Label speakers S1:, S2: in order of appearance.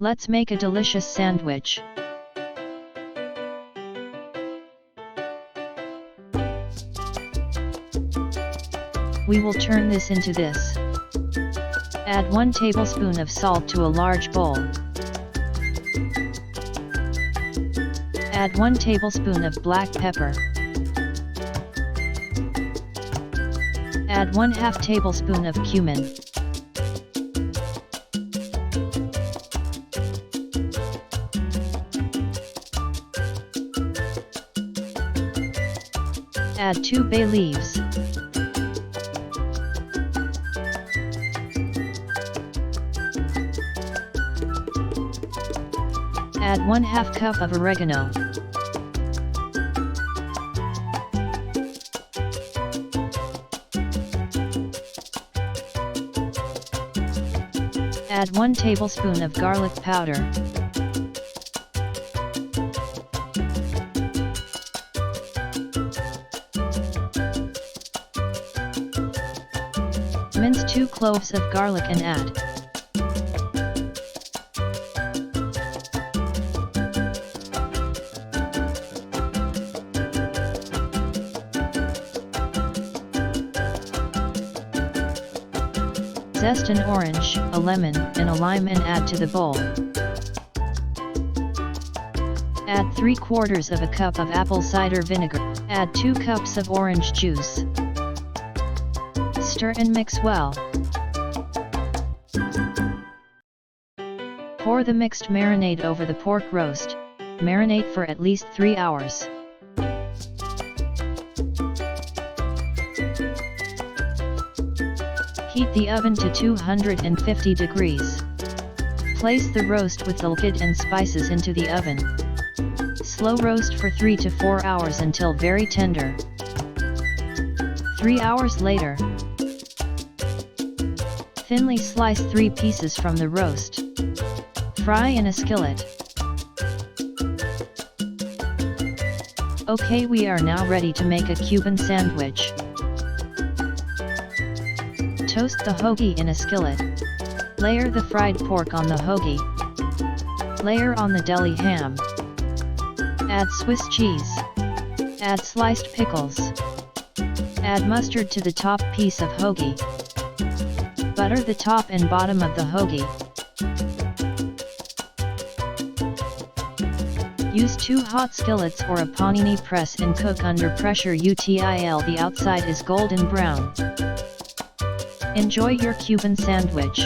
S1: Let's make a delicious sandwich. We will turn this into this. Add 1 tablespoon of salt to a large bowl. Add 1 tablespoon of black pepper. Add 1/2 tablespoon of cumin. Add 2 bay leaves. Add 1/2 cup of oregano. Add 1 tablespoon of garlic powder. Mince 2 cloves of garlic and add. Zest an orange, a lemon, and a lime and add to the bowl. Add 3/4 of a cup of apple cider vinegar. Add 2 cups of orange juice. Stir and mix well. Pour the mixed marinade over the pork roast. Marinate for at least 3 hours. Heat the oven to 250 degrees. Place the roast with the liquid and spices into the oven. Slow roast for 3 to 4 hours until very tender. 3 hours later. Thinly slice 3 pieces from the roast. Fry in a skillet. Okay, we are now ready to make a Cuban sandwich. Toast the hoagie in a skillet. Layer the fried pork on the hoagie. Layer on the deli ham. Add Swiss cheese. Add sliced pickles. Add mustard to the top piece of hoagie. Butter the top and bottom of the hoagie. Use 2 hot skillets or a panini press and cook under pressure until the outside is golden brown. Enjoy your Cuban sandwich.